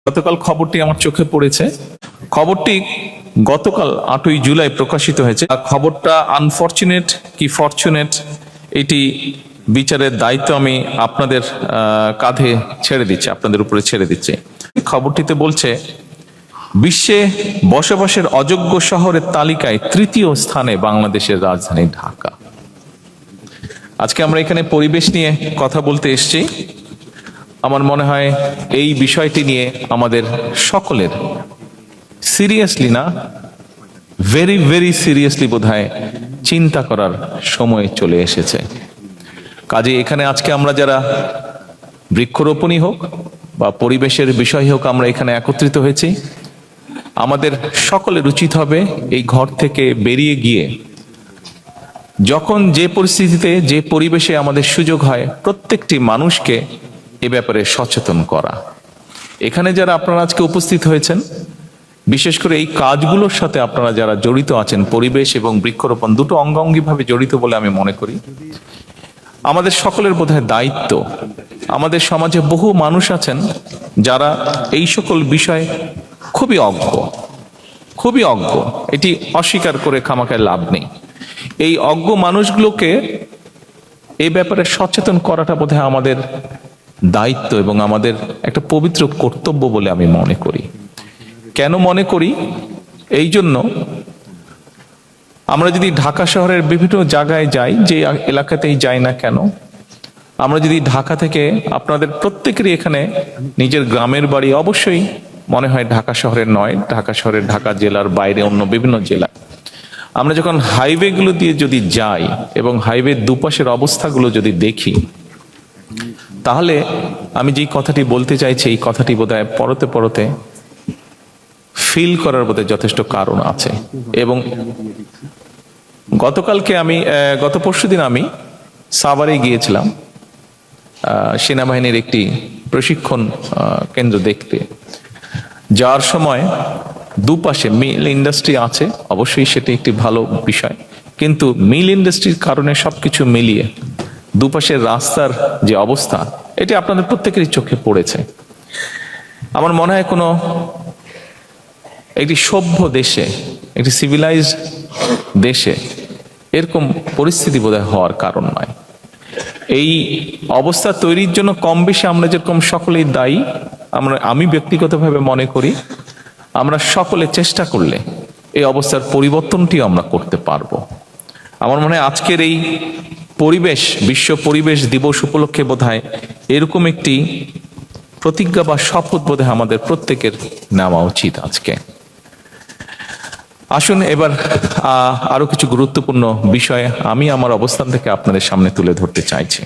গতকাল খবরটি আমার চোখে পড়েছে। খবরটি গতকাল 8ই জুলাই প্রকাশিত হয়েছে। খবরটা আনফরচুনেট কি ফরচুনেট, এটি বিচারের দায়িত্ব আমি আপনাদের কাঁধে ছেড়ে দিচ্ছি, আপনাদের উপরে ছেড়ে দিচ্ছি। খবরটিতে বলছে, বিশ্বে বসবাসের অযোগ্য শহরের তালিকায় 3য় স্থানে বাংলাদেশের রাজধানী ঢাকা। আজকে আমরা এখানে পরিবেশ নিয়ে কথা বলতে এসেছি। আমার মনে হয় এই বিষয়টি নিয়ে আমাদের সকলের সিরিয়াসলি না, ভেরি ভেরি সিরিয়াসলি বোধহয় চিন্তা করার সময় চলে এসেছে। কাজে এখানে আজকে আমরা যারা বৃক্ষরোপণই হোক বা পরিবেশের বিষয় হোক, আমরা এখানে একত্রিত হয়েছি, আমাদের সকলের উচিত হবে এই ঘর থেকে বেরিয়ে গিয়ে যখন যে পরিস্থিতিতে যে পরিবেশে আমাদের সুযোগ হয় প্রত্যেকটি মানুষকে এ ব্যাপারে সচেতন করা। এখানে যারা আপনারা আজকে উপস্থিত হয়েছেন, বিশেষ করে এই কাজগুলোর সাথে আপনারা যারা জড়িত আছেন, পরিবেশ এবং বৃক্ষরোপণ দুটো অঙ্গাঙ্গিভাবে জড়িত বলে আমি মনে করি। আমাদের সকলের বোধহয় দায়িত্ব, আমাদের সমাজে বহু মানুষ আছেন যারা এই সকল বিষয়ে খুবই অজ্ঞ, এটি অস্বীকার করে খামাখায় লাভ নেই। এই অজ্ঞ মানুষগুলোকে এই ব্যাপারে সচেতন করাটা বোধহয় আমাদের দায়িত্ব এবং আমাদের একটা পবিত্র কর্তব্য বলে আমি মনে করি। কেন মনে করি? এই জন্য আমরা যদি ঢাকা শহরের বিভিন্ন জায়গায় যাই, যে এলাকাতেই যাই না কেন, আমরা যদি ঢাকা থেকে, আপনাদের প্রত্যেকেরই এখানে নিজের গ্রামের বাড়ি অবশ্যই মনে হয় ঢাকা শহরের নয়, ঢাকা শহরের ঢাকা জেলার বাইরে অন্য বিভিন্ন জেলা, আমরা যখন হাইওয়ে গুলো দিয়ে যদি যাই এবং হাইওয়ের দুপাশের অবস্থাগুলো যদি দেখি, তাহলে আমি যেই কথাটি বলতে চাইছি এই কথাটি বোধহয় পরতে পরতে ফিল করার বোধহয় যথেষ্ট কারণ আছে। এবং গত পরশুদিন আমি সাভারে গিয়েছিলাম সেনাবাহিনীর একটি প্রশিক্ষণ কেন্দ্র দেখতে। যাওয়ার সময় দুপাশে মিল ইন্ডাস্ট্রি আছে, অবশ্যই সেটি একটি ভালো বিষয়, কিন্তু মিল ইন্ডাস্ট্রির কারণে সবকিছু মিলিয়ে দুপাশের রাস্তার যে অবস্থা, এটি আপনাদের প্রত্যেকেরই চোখে পড়েছে। আমার মনে হয় কোনো একটি সভ্য দেশে, একটি সিভিলাইজড দেশে এরকম পরিস্থিতি বোধহয় হওয়ার কারণ নয়। এই অবস্থা তৈরির জন্য কম বেশি আমরা যেরকম সকলেই দায়ী, আমি ব্যক্তিগতভাবে মনে করি আমরা সকলে চেষ্টা করলে এই অবস্থার পরিবর্তনটিও আমরা করতে পারবো। আমার মনে হয় আজকের এই বিশ্ব পরিবেশ দিবস উপলক্ষে বোধহয় এরকম একটি প্রতিজ্ঞা বা শপথ বোধহয় আমাদের প্রত্যেকের নেওয়া উচিত আজকে। আসুন এবার আরো কিছু গুরুত্বপূর্ণ বিষয় আমি আমার অবস্থান থেকে আপনাদের সামনে তুলে ধরতে চাইছি।